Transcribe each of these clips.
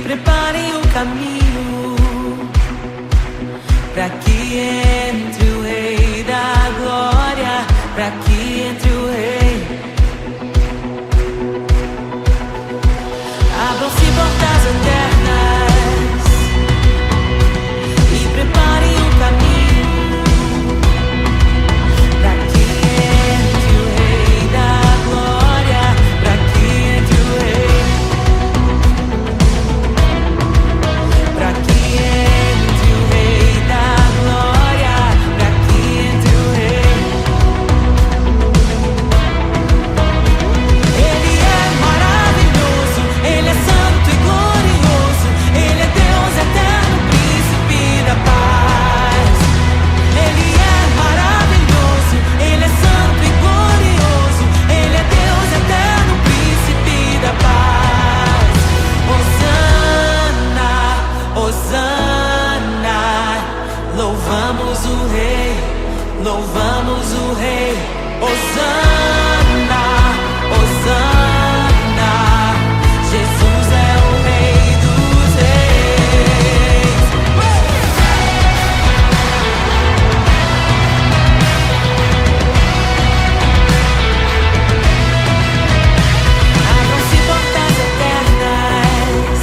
preparem o caminho para que entre o Rei da Glória, para que entre o Rei. Abram-se portas eternas e preparem o caminho para que entre o Rei da Glória, para que entre o Rei, para que entre o Rei da Glória, para que entre o Rei. Ele é maravilhoso, Ele é santo e glorioso, Ele é Deus eterno, príncipe da paz. Ele é maravilhoso, Ele é santo e glorioso, Ele é Deus eterno, príncipe da paz. Hosana, Hosana, louvamos o Rei, louvamos o Rei. Hosana, Hosana, Jesus é o Rei dos Reis. Abram-se portas eternas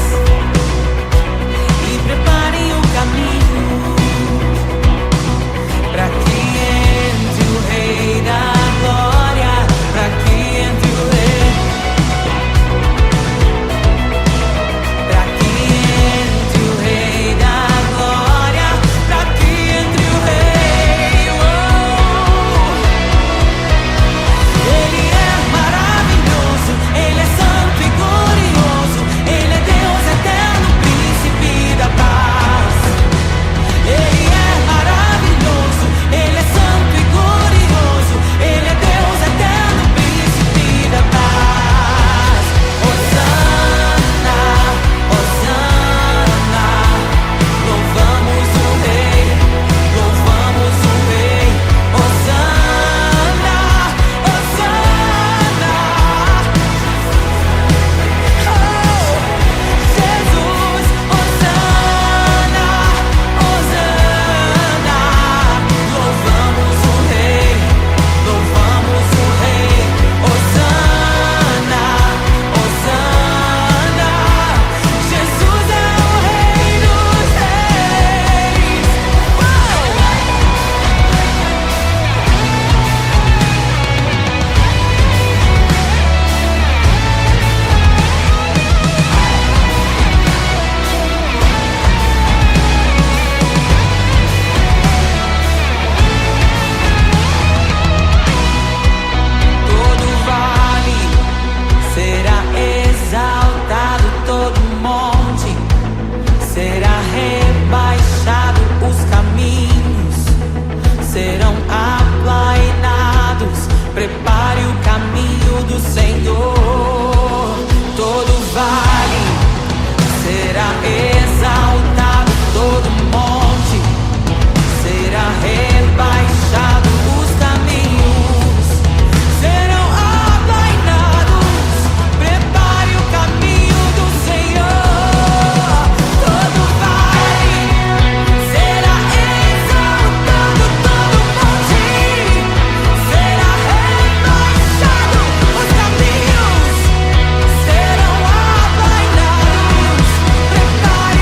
e preparem o caminho para que entre o Rei da Glória, para que entre o Rei, para que entre o Rei da Glória, para que entre o Rei. Ele é maravilhoso, Ele é santo e glorioso, Ele é Deus eterno, príncipe da paz. Ele é maravilhoso, Ele é santo e glorioso, Ele é Deus eterno, príncipe da paz. Hosana, Hosana, louvamos o Rei, louvamos o Rei. Hosana, Hosana, oh, Jesus, Hosana, Hosana, louvamos o Rei, louvamos o Rei. Hosana, Hosana, Jesus é o Rei dos Reis. Todo vale será exaltado, todo monte será rebaixado, os caminhos serão aplainados. Prepare o caminho do Senhor. Todo vale será exaltado, todo monte será rebaixado, os caminhos serão aplainados. Prepare o caminho do Senhor. Todo vale será exaltado, todo monte será rebaixado, os caminhos serão aplainados. Prepare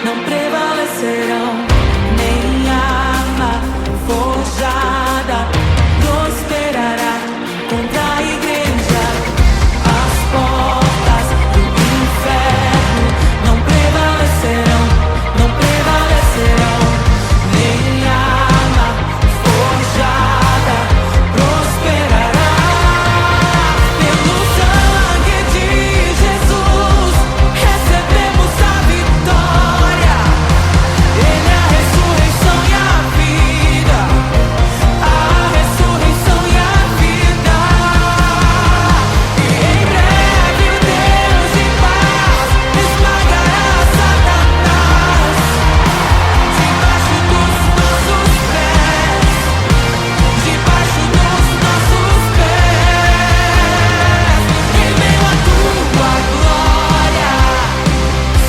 não prevalecerão, nem arma forjada prosperará contra a igreja. As portas do inferno não prevalecerão, não prevalecerão, nem arma forjada prosperará. Pelo sangue de Jesus recebemos a vitória. Ele é a ressurreição e a vida, a ressurreição e a vida. E em breve o Deus de paz esmagará Satanás debaixo dos nossos pés, debaixo dos nossos pés. Em meio à tua glória,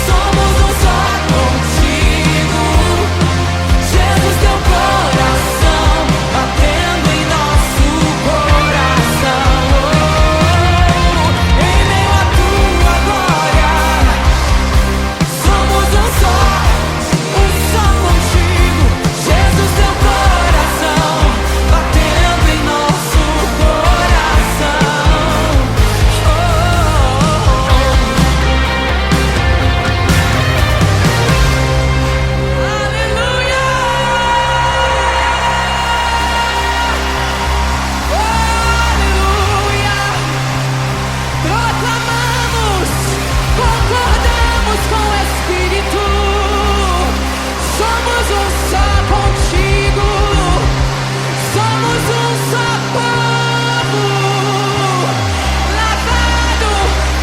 somos um só contigo. Jesus, teu coração batendo em nosso coração. Em meio à tua glória, somos um só contigo. Jesus, teu coração batendo em nosso coração. Aleluia! Aleluia! Proclamamos, concordamos com o Espírito. Somos um só contigo. Somos um só povo, lavado,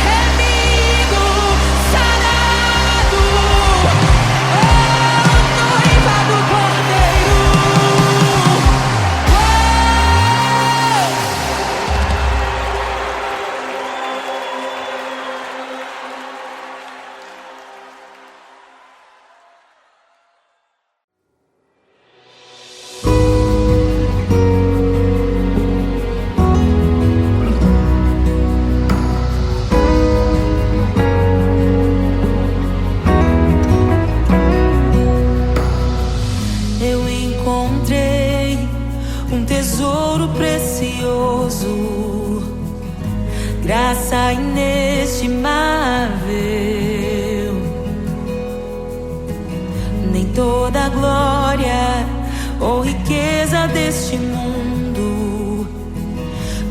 remido, sarado. Noiva do Cordeiro. Eu encontrei um tesouro precioso, graça inestimável. Nem toda a glória ou riqueza deste mundo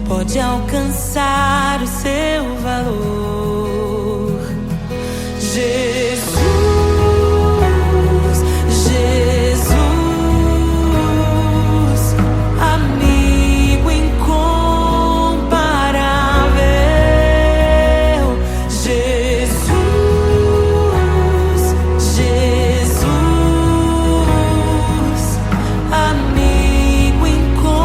pode alcançar o seu valor. Jesus, Jesus, amigo incomparável. Jesus, Jesus, amigo incomparável.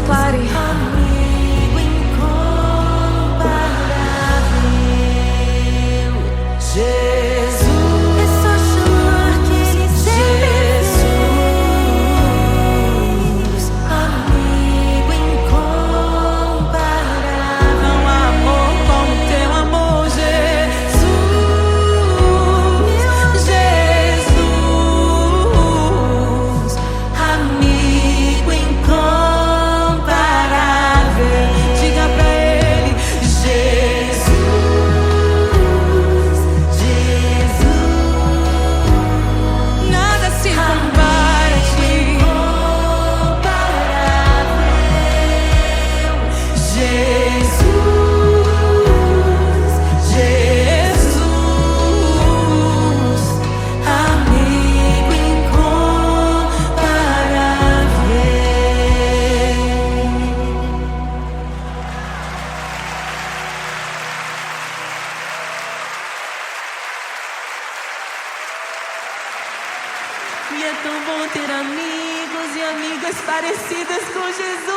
pare. Amigo incomparável, Jesus. É só chamar que Ele Jesus. Amigo incomparável. Não há amor como teu amor, Jesus. Jesus. Amigo incomparável. Diga pra Ele, Jesus. Jesus. Nada se compara a ti. Jesus. Jesus. Amigo incomparável. E é tão bom ter amigos e amigas parecidas com Jesus.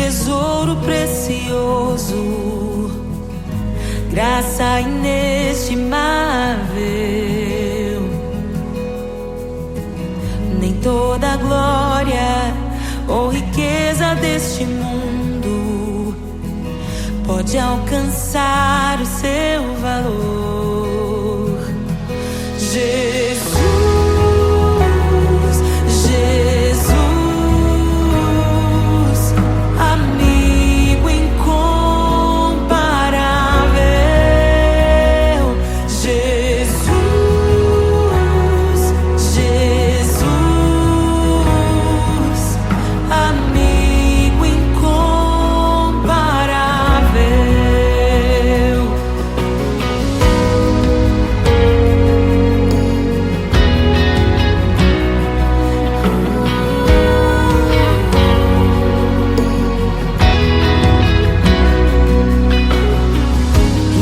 tesouro precioso, graça inestimável. Nem toda a glória ou riqueza deste mundo pode alcançar o seu valor. Jesus, Jesus, amigo incomparável. Jesus, Jesus, amigo incomparável.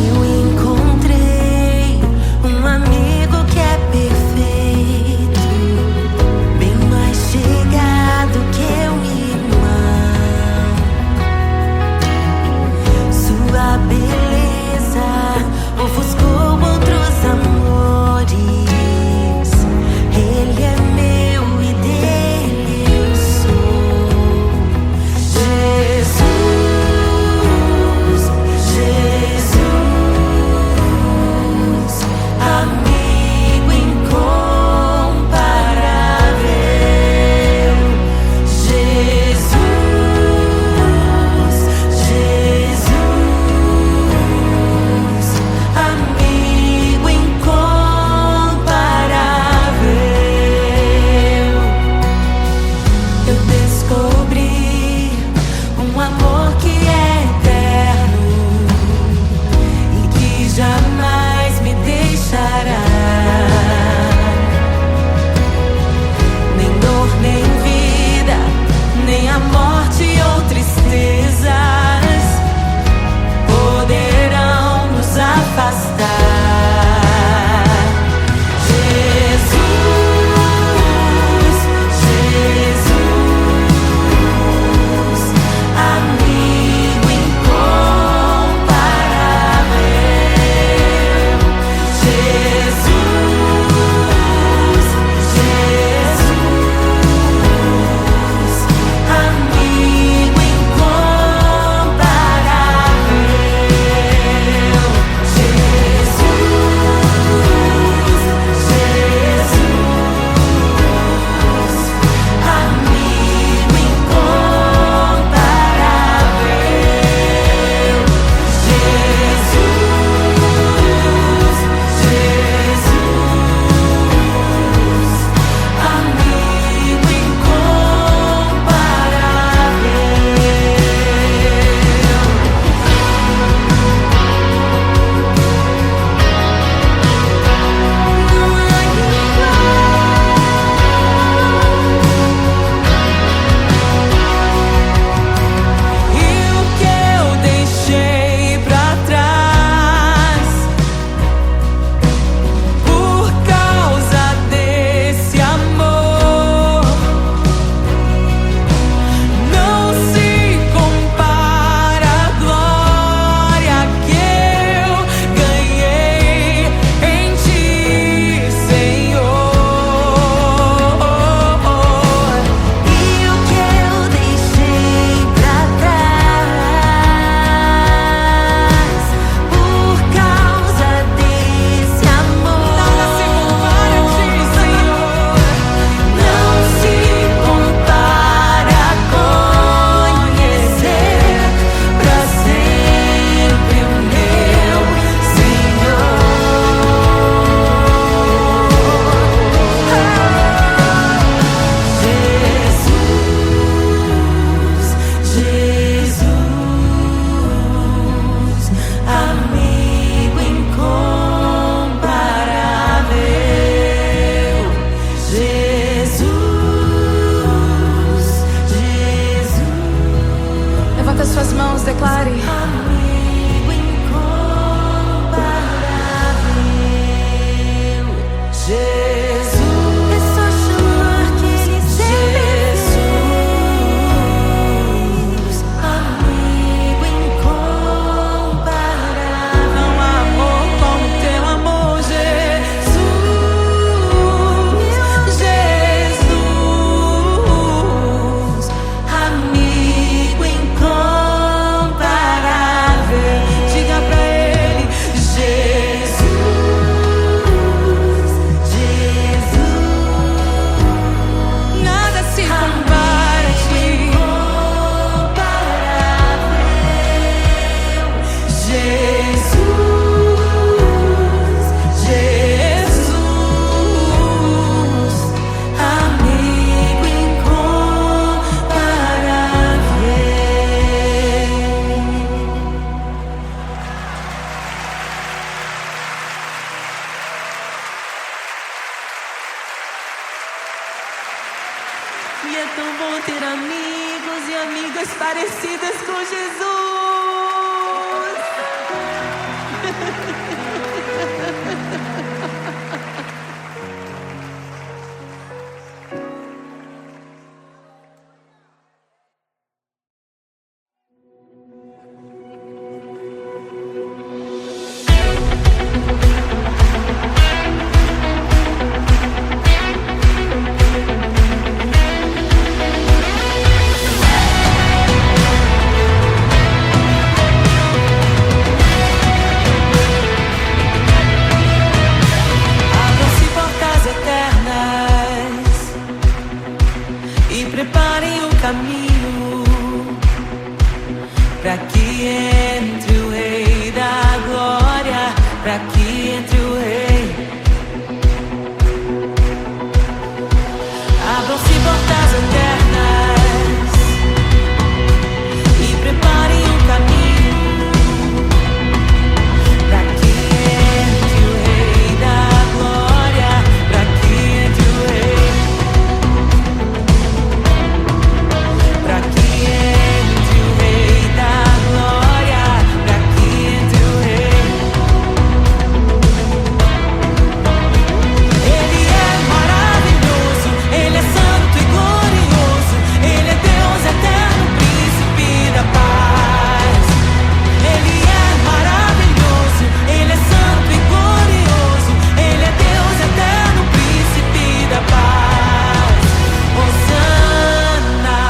Eu encontrei um amigo que é perfeito, bem mais chegado que um irmão. Sua beleza ofuscou outros amores. Ele é meu e dele eu sou. Jesus, Jesus, amigo incomparável. Jesus, Jesus, amigo incomparável. Eu descobri um amor que é eterno e que jamais me deixará. Nem dor, nem vida, nem a morte ou tristezas poderão nos afastar. Jesus, Jesus, amigo incomparável. Jesus, Jesus, amigo incomparável. Jesus, vidas parecidas com Jesus. Preparem o caminho para que entre o Rei da Glória, para que entre o Rei. Abram-se portas eternas e preparem o caminho para que entre o Rei da Glória, para que entre o Rei. Pra que entre o Rei da Glória, pra que entre o Rei. Ele é maravilhoso, Ele é santo e glorioso, Ele é Deus eterno, príncipe da paz. Ele é maravilhoso, Ele é santo e glorioso, Ele é Deus eterno, príncipe da paz. Hosana,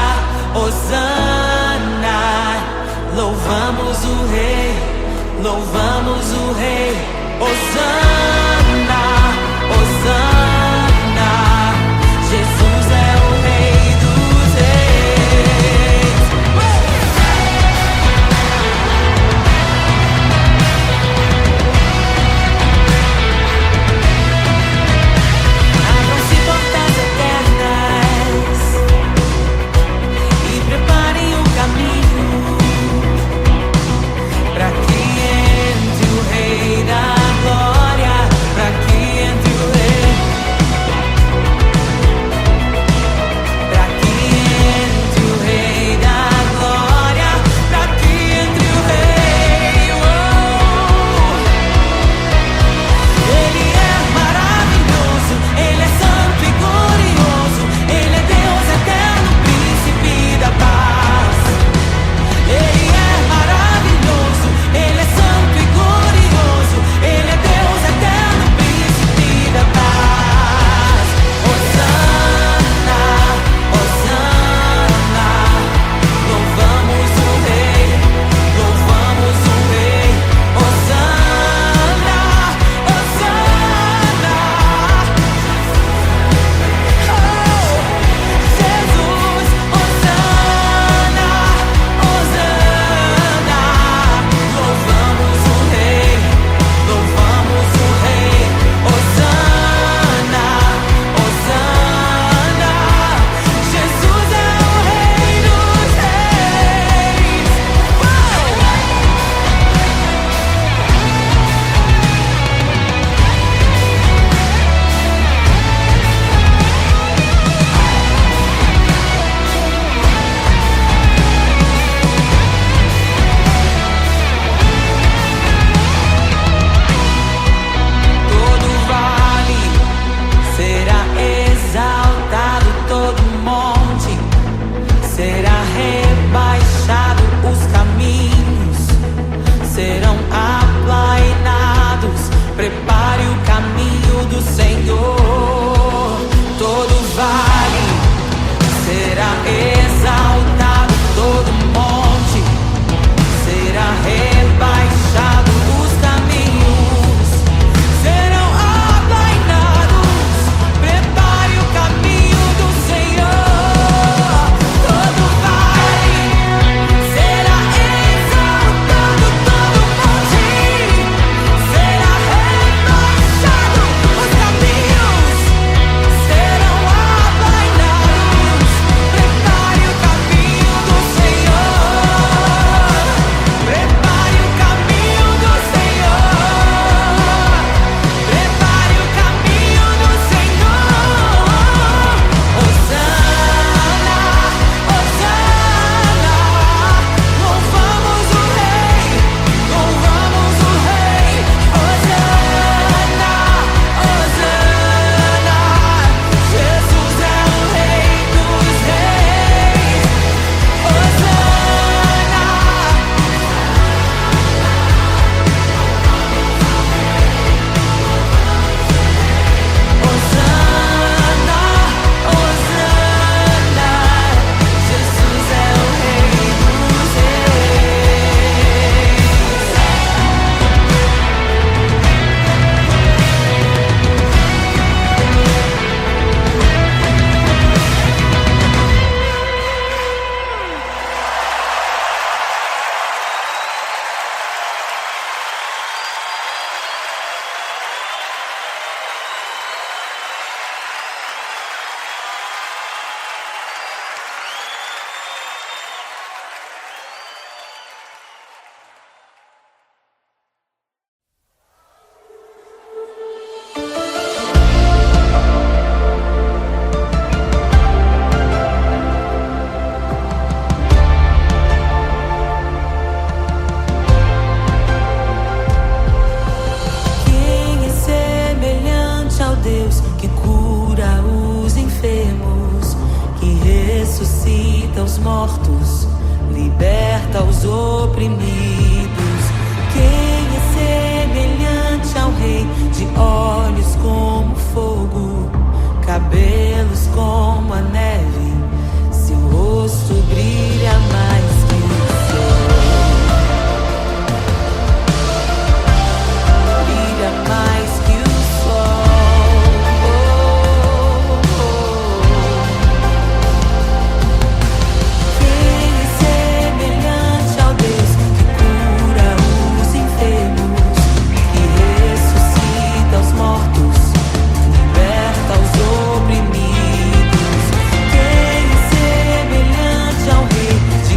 Hosana, louvamos o Rei, louvamos o Rei. Hosana, Hosana, Jesus é o Rei dos Reis. Abram-se portas eternas e preparem o caminho para que entre o Rei mortos, liberta os oprimidos. Quem é semelhante ao Rei, de olhos como fogo, cabelos como a neve, seu rosto brilha mais que o sol. Brilha mais que o sol. Quem é semelhante ao Deus que cura os enfermos, que ressuscita os mortos, liberta os oprimidos? Quem é semelhante ao Rei, de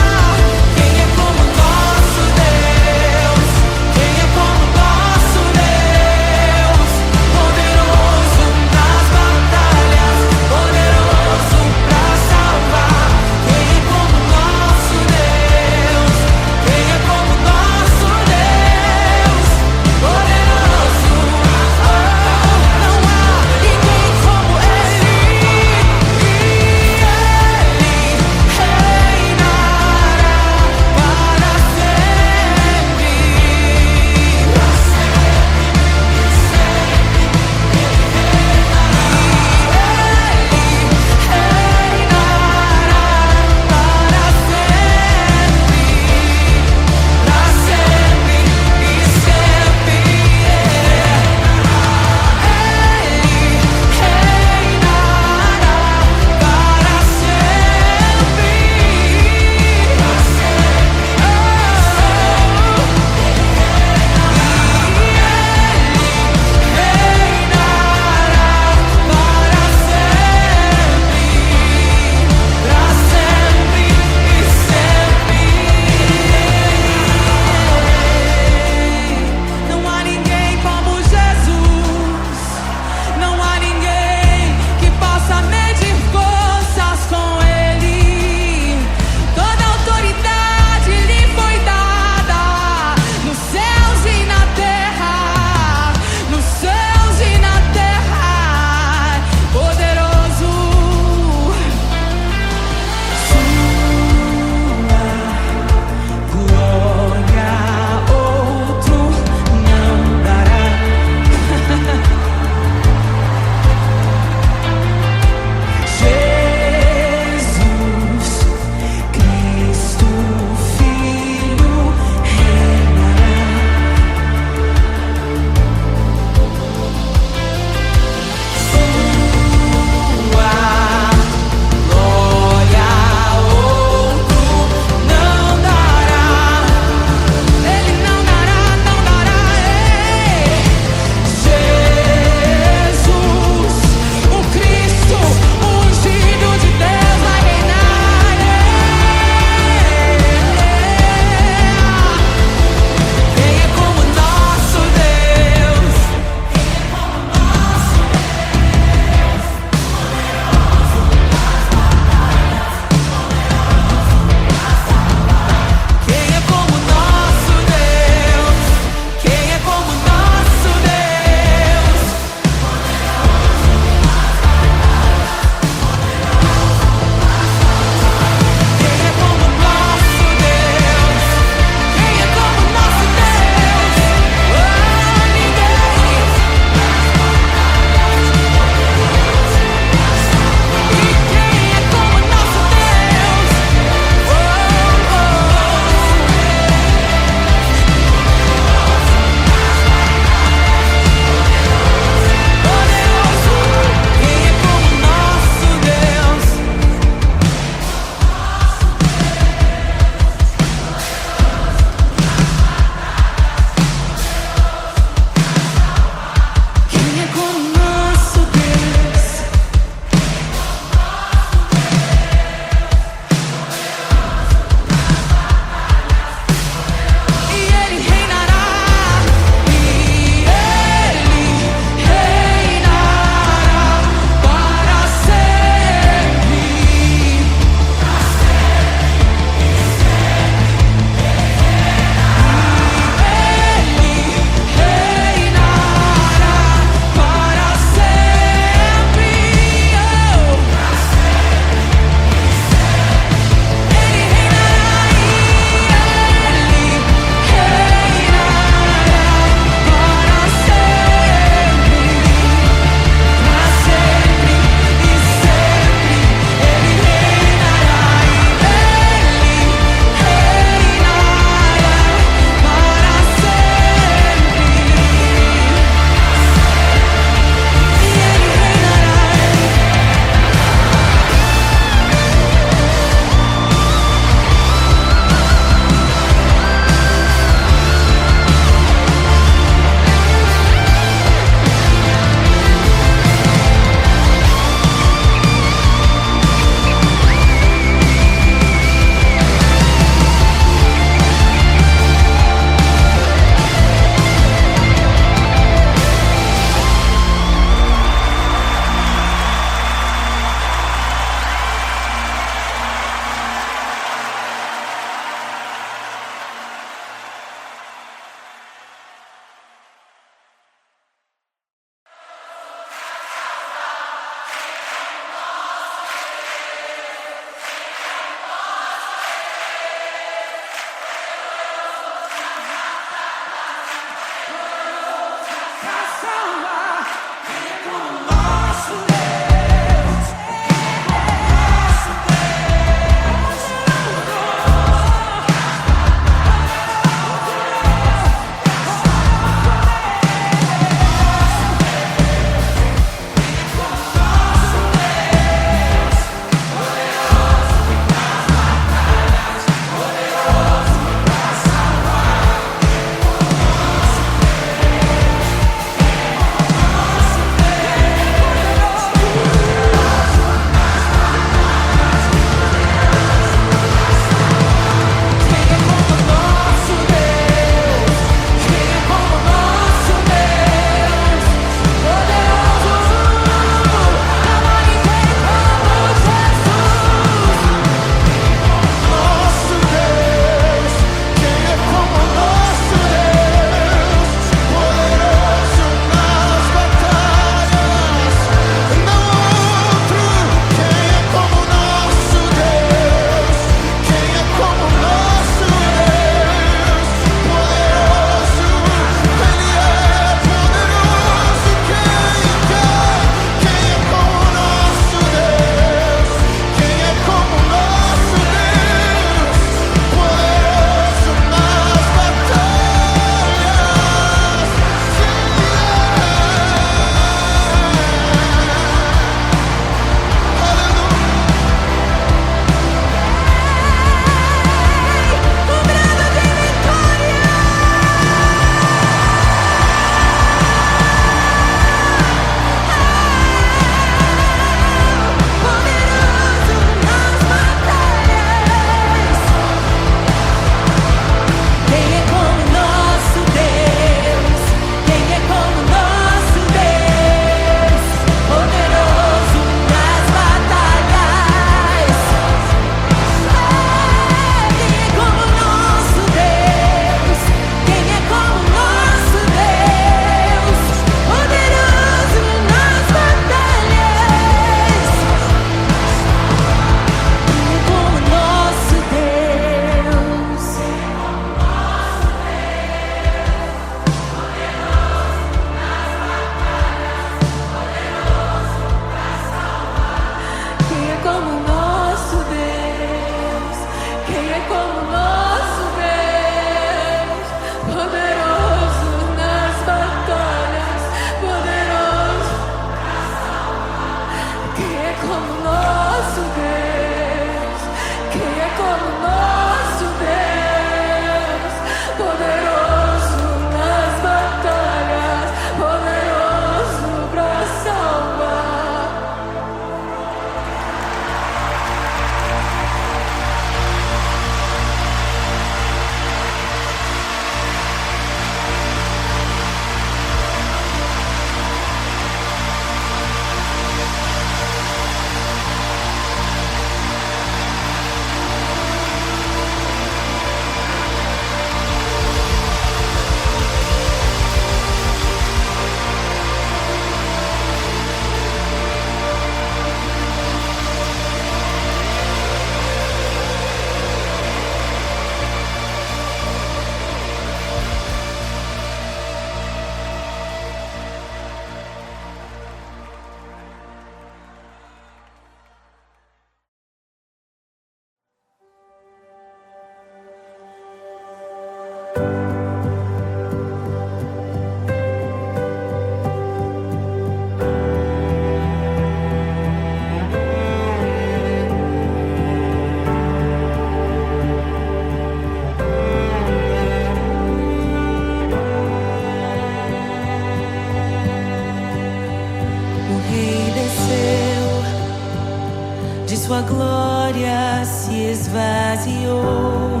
sua glória se esvaziou,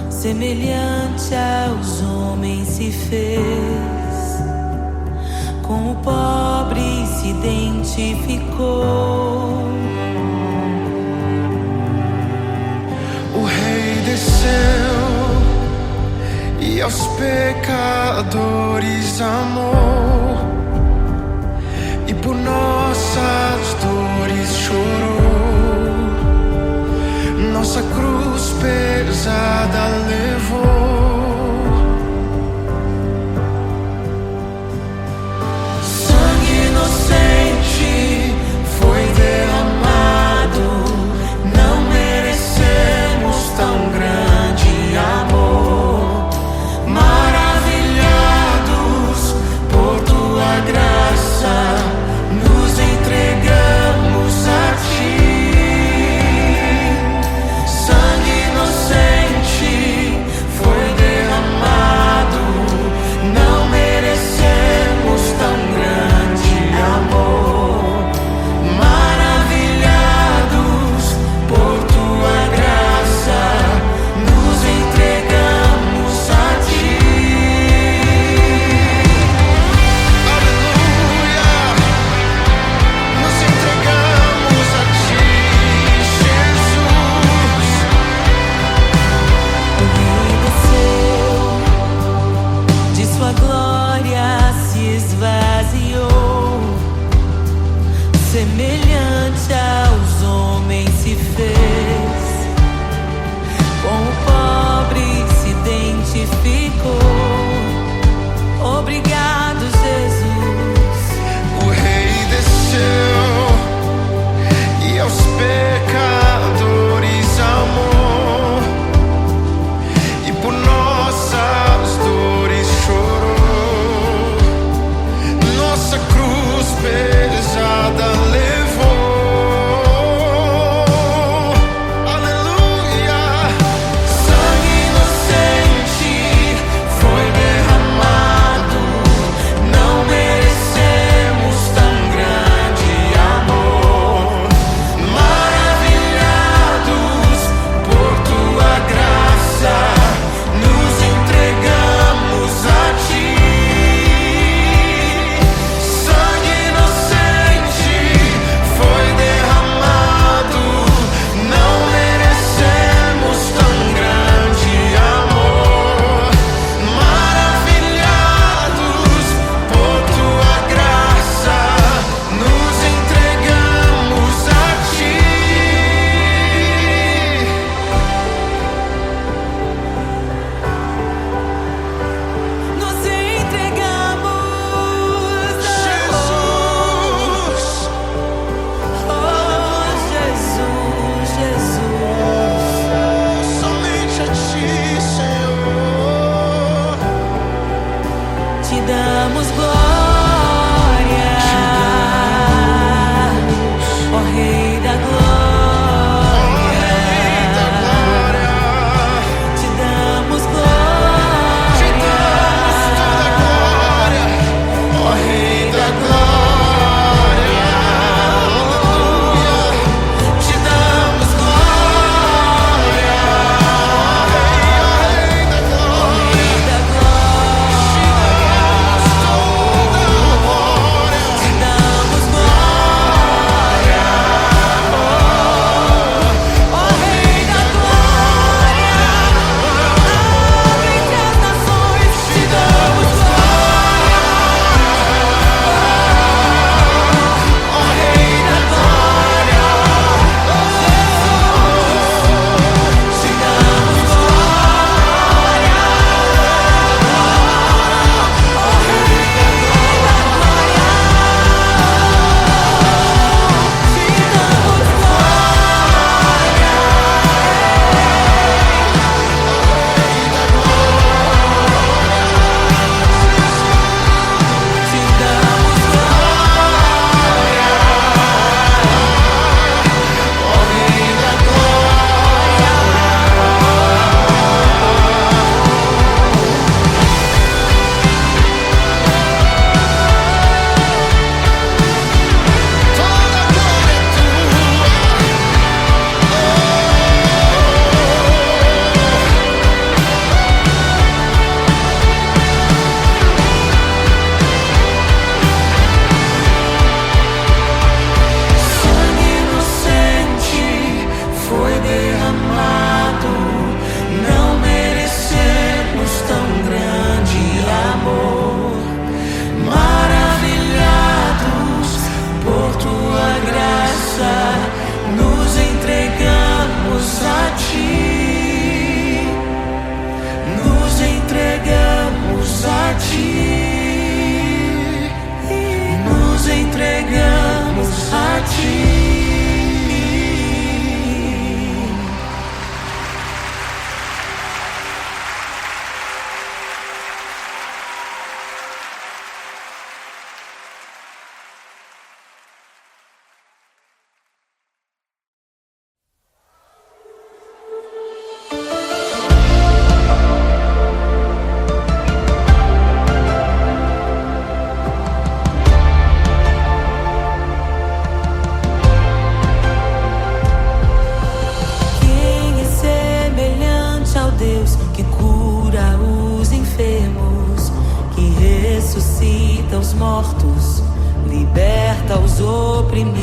semelhante aos homens se fez, com o pobre se identificou. O Rei desceu e aos pecadores amou, e por nossas dores chorou, nossa cruz pesada levou. Sangue inocente foi derramado, não merecemos tão grande amor. Maravilhados por tua graça, nos entregamos a ti. Sangue inocente foi derramado, não merecemos tão grande amor. Maravilhados por tua graça, nos entregamos a ti. Aleluia! Nos entregamos a ti, Jesus. O Rei desceu, de sua glória se esvaziou, semelhante aos homens se fez, com o pobre se identificou. Obrigado, Jesus. O Rei desceu e aos pecadores amou, e por nossas dores chorou, nossa cruz pesada levou. Aleluia! Sangue inocente foi liberta os oprimidos.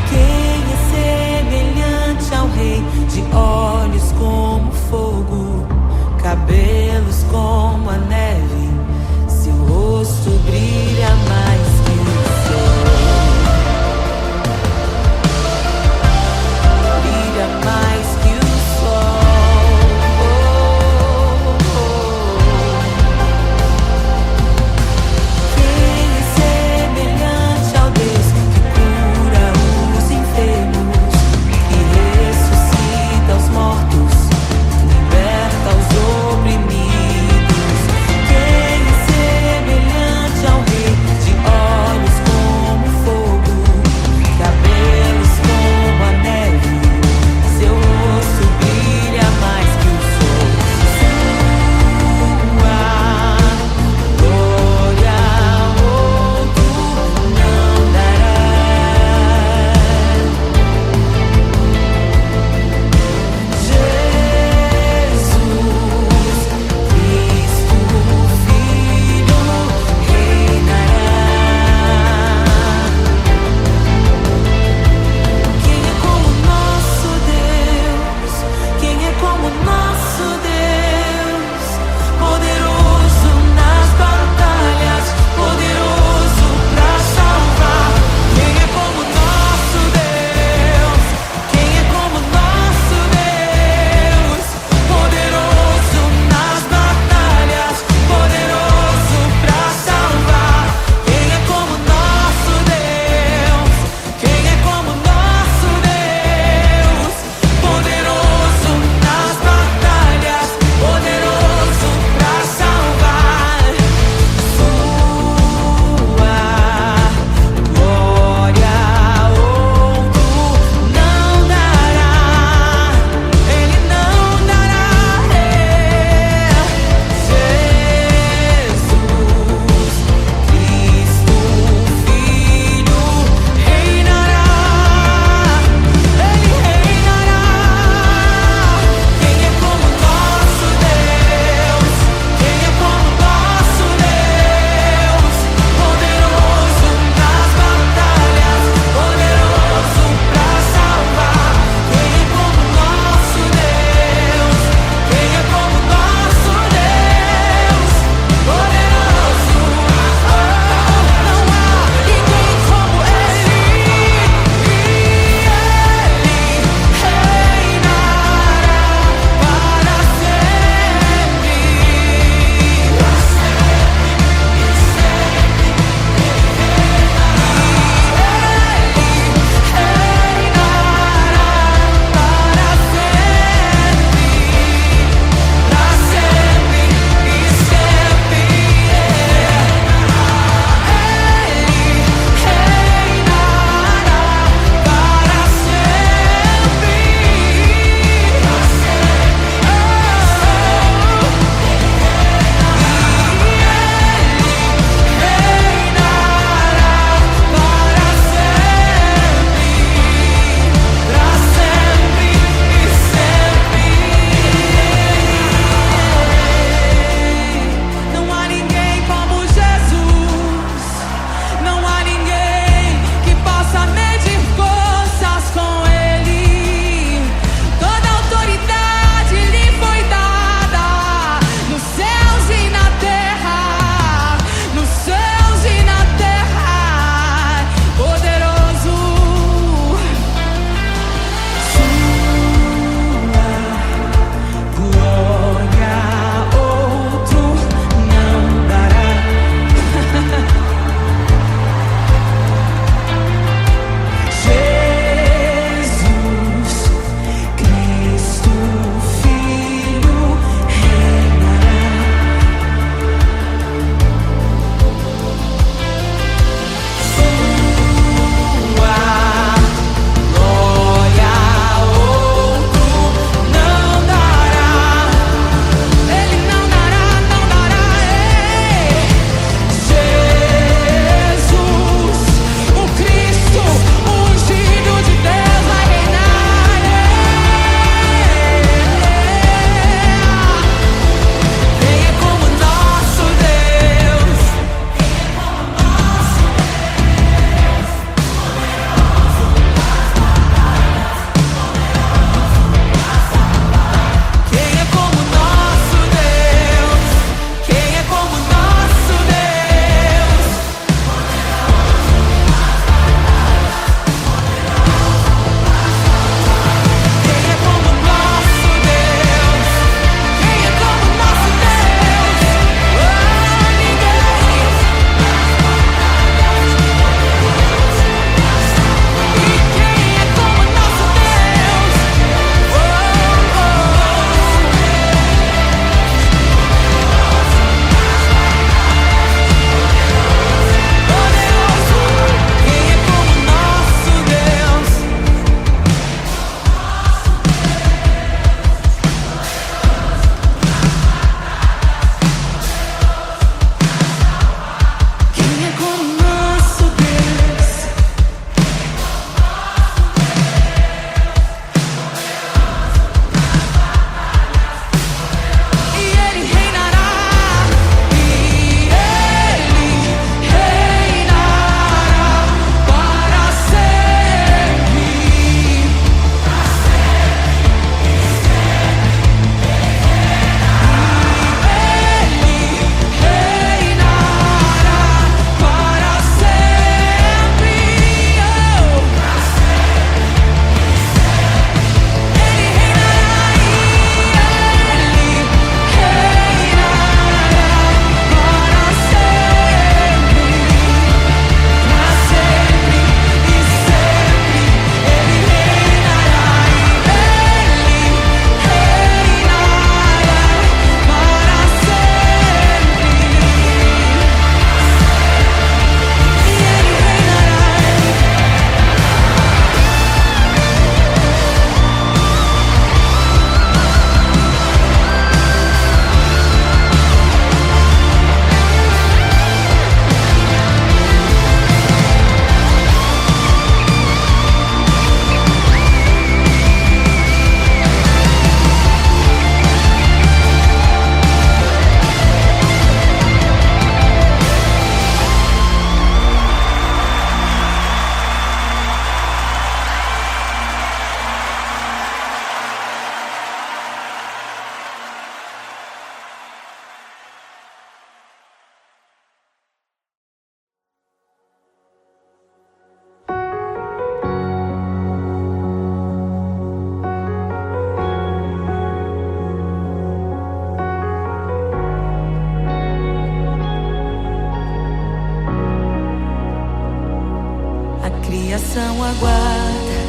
Quem é semelhante ao Rei, de olhos como fogo, cabelos como a neve, seu rosto brilha mais que o sol. Brilha mais que o sol. Quem é semelhante ao Deus que cura os enfermos, que ressuscita os mortos, liberta os oprimidos? Quem é semelhante ao Rei, de criação aguarda,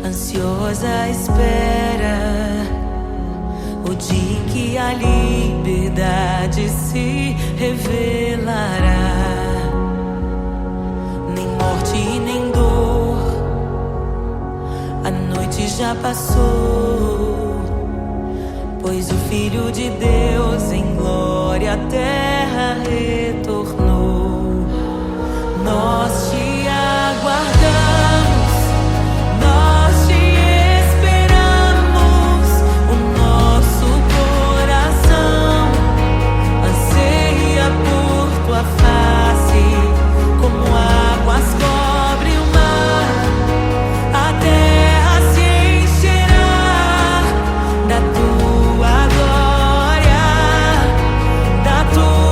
ansiosa espera o dia em que a liberdade se revelará. Nem morte e nem dor, a noite já passou, pois o Filho de Deus em glória à terra retornou. Nós te aguardamos, nós te esperamos. O nosso coração anseia por tua face, como águas cobre o mar. A terra se encherá da tua glória, da tua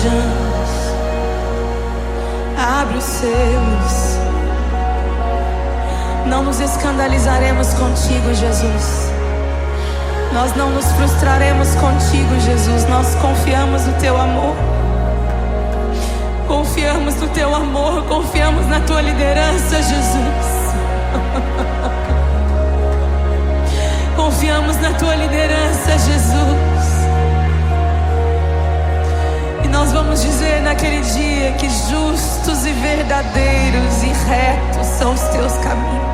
anjos, abre os seus. Não nos escandalizaremos contigo, Jesus. Nós não nos frustraremos contigo, Jesus. Nós confiamos no teu amor. Confiamos no teu amor, confiamos na tua liderança, Jesus. Confiamos na tua liderança, Jesus. E nós vamos dizer naquele dia que justos e verdadeiros e retos são os teus caminhos.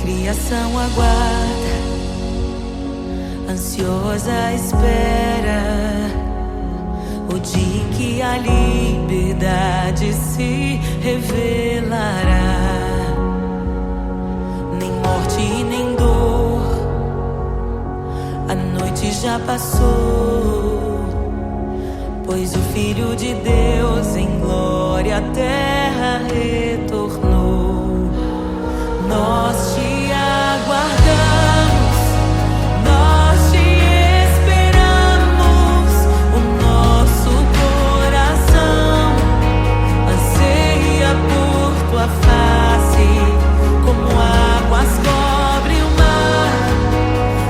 Criação aguarda, ansiosa espera o dia em que a liberdade se revelará. Nem morte e nem dor, a noite já passou, pois o Filho de Deus em glória à terra retornou. Nós te aguardamos, nós te esperamos. O nosso coração anseia por tua face, como águas cobrem o mar.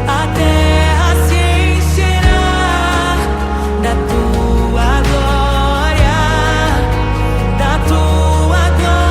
A terra se encherá da tua glória, da tua glória.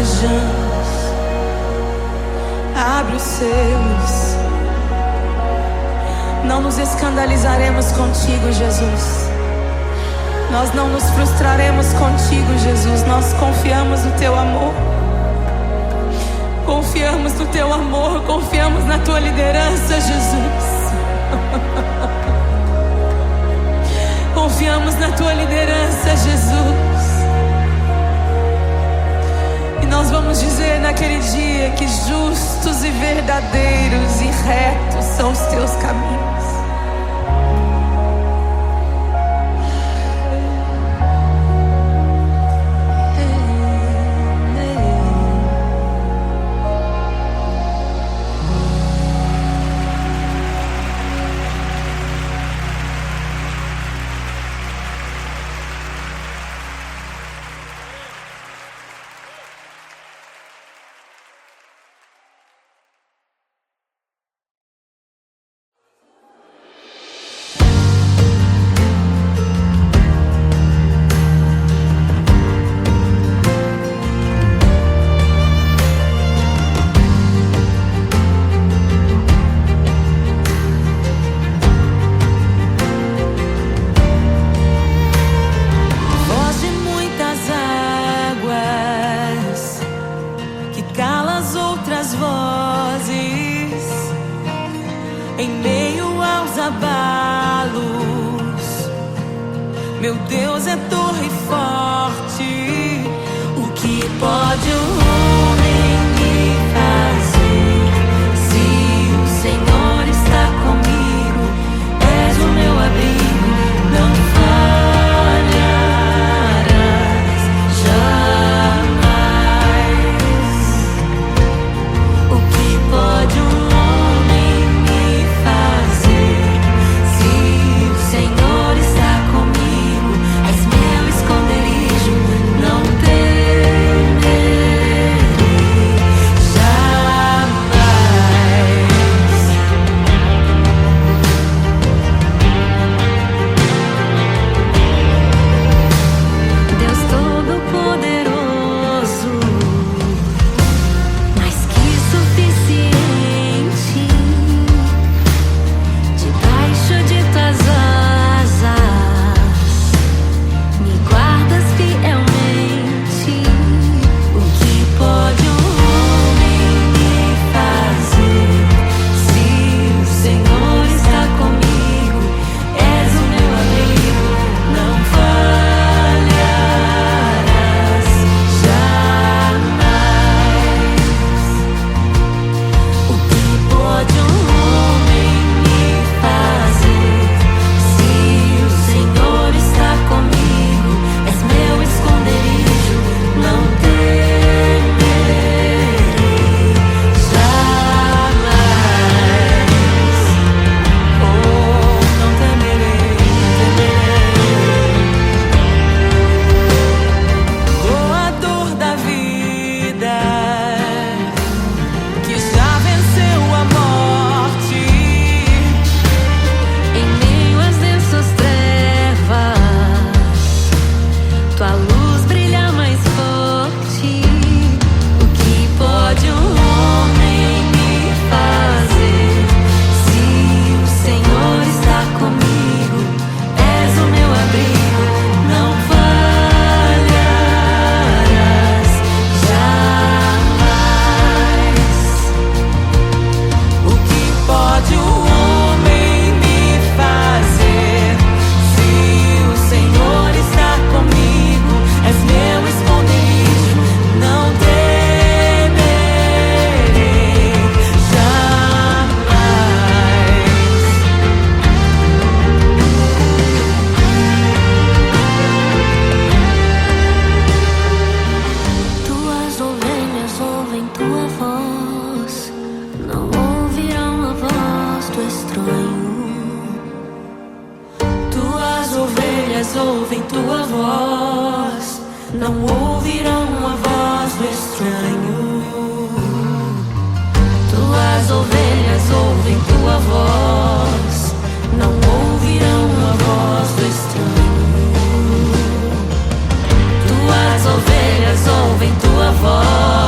desejamos. Abre os seus. Não nos escandalizaremos contigo, Jesus. Nós não nos frustraremos contigo, Jesus. Nós confiamos no teu amor. Confiamos no teu amor. Confiamos na tua liderança, Jesus. Confiamos na tua liderança, Jesus. E nós vamos dizer naquele dia que justos e verdadeiros e retos são os teus caminhos. Em meio aos abalos, meu Deus é torre forte. O que pode o homem me fazer? Se o Senhor está comigo, és o meu abrigo, não falharás jamais. O que pode um ouvem tua voz, não ouvirão a voz do estranho. Tuas ovelhas ouvem tua voz, não ouvirão a voz do estranho. Tuas ovelhas ouvem tua voz.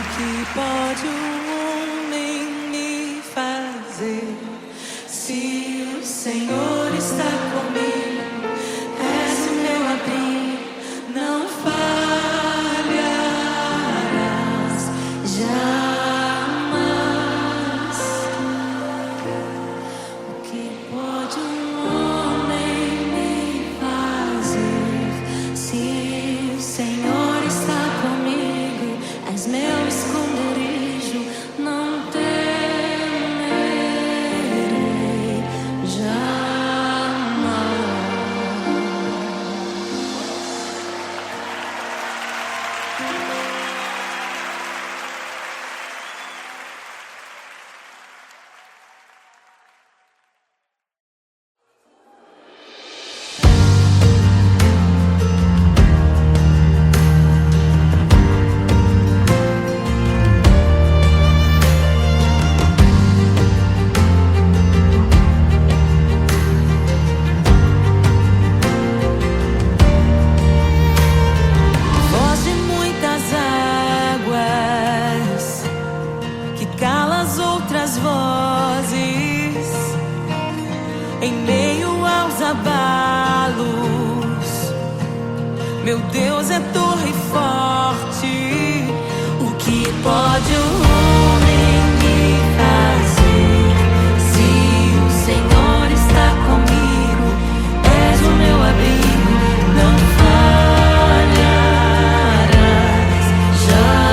que pode um homem me fazer? Se o Senhor está comigo, és o meu abrigo, não falharás jamais. O que pode um homem me fazer? Se o Senhor está comigo, és meu esconderijo, não temerei jamais. Voz de muitas águas que cala as outras vozes, em meio aos abalos, meu Deus é torre forte. O que pode o homem me fazer? Se o Senhor está comigo, és o meu abrigo, não falharás jamais.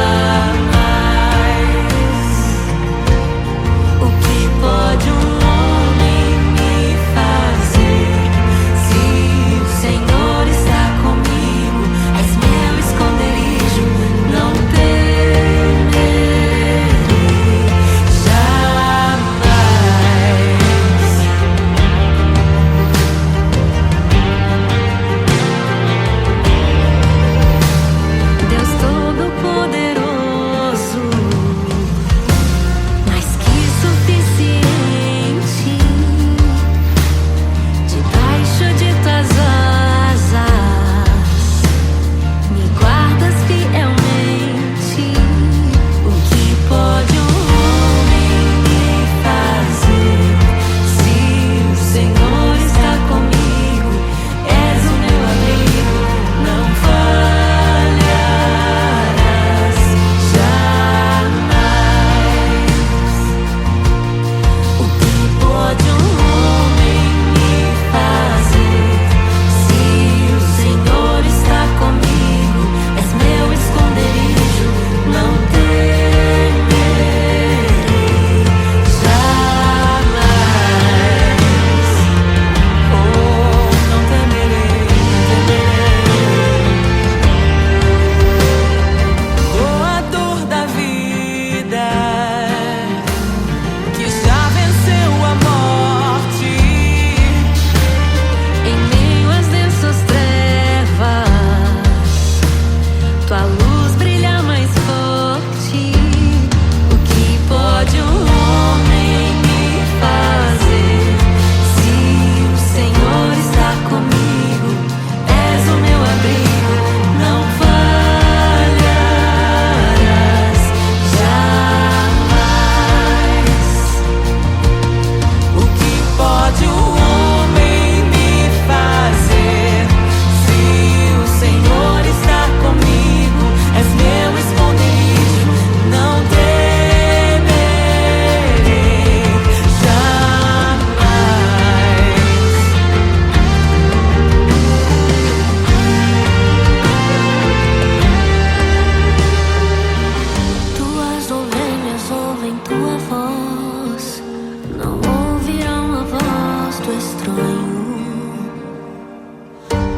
O que pode um homem me fazer? Se o Senhor está comigo, és meu esconderijo, não temerei jamais. Deus Todo-Poderoso, mais que suficiente, debaixo de tuas asas me guardas fielmente. O que pode um homem me fazer? Se o Senhor está comigo, és o meu abrigo, não falharás jamais. O que pode um homem me fazer? Se o Senhor está comigo, és meu esconderijo, não temerei jamais. Oh, não temerei, doador da vida, que já venceu a morte, em meio às densas trevas, tua luz brilha mais forte. O que pode um homem me fazer? Se o Senhor está comigo, és o meu abrigo, não falharás jamais. O que pode um homem me fazer? Se o Senhor está comigo, és meu esconderijo, não temerei jamais. Tuas ovelhas ouvem tua voz, não ouvirão a voz do estranho.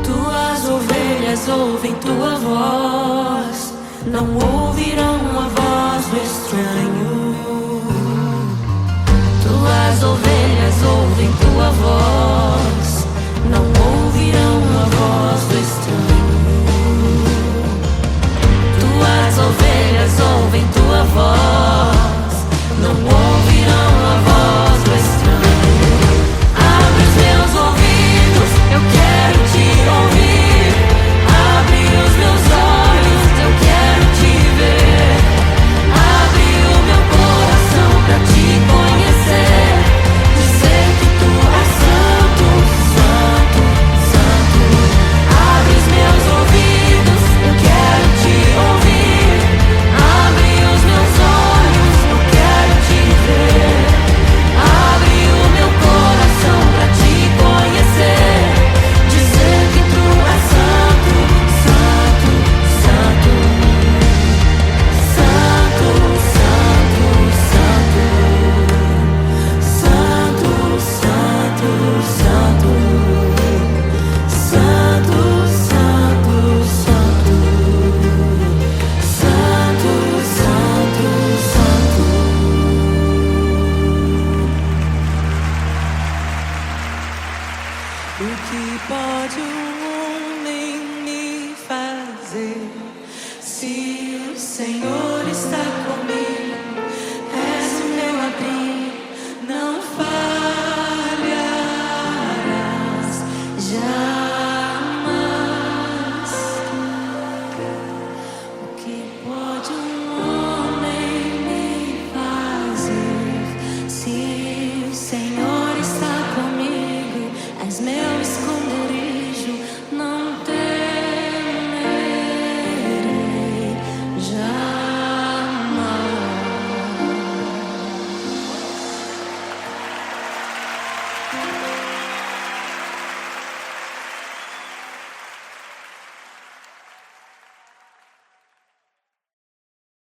Tuas ovelhas ouvem tua voz, não ouvirão a voz do estranho. Tuas ovelhas ouvem tua voz, não ouvirão a voz do estranho. Tuas ovelhas ouvem tua voz, não ouvirão a voz do estranho. Abre os meus ouvidos, eu quero te ouvir. Abre os meus olhos, eu quero te ver. fazer. Se o Senhor está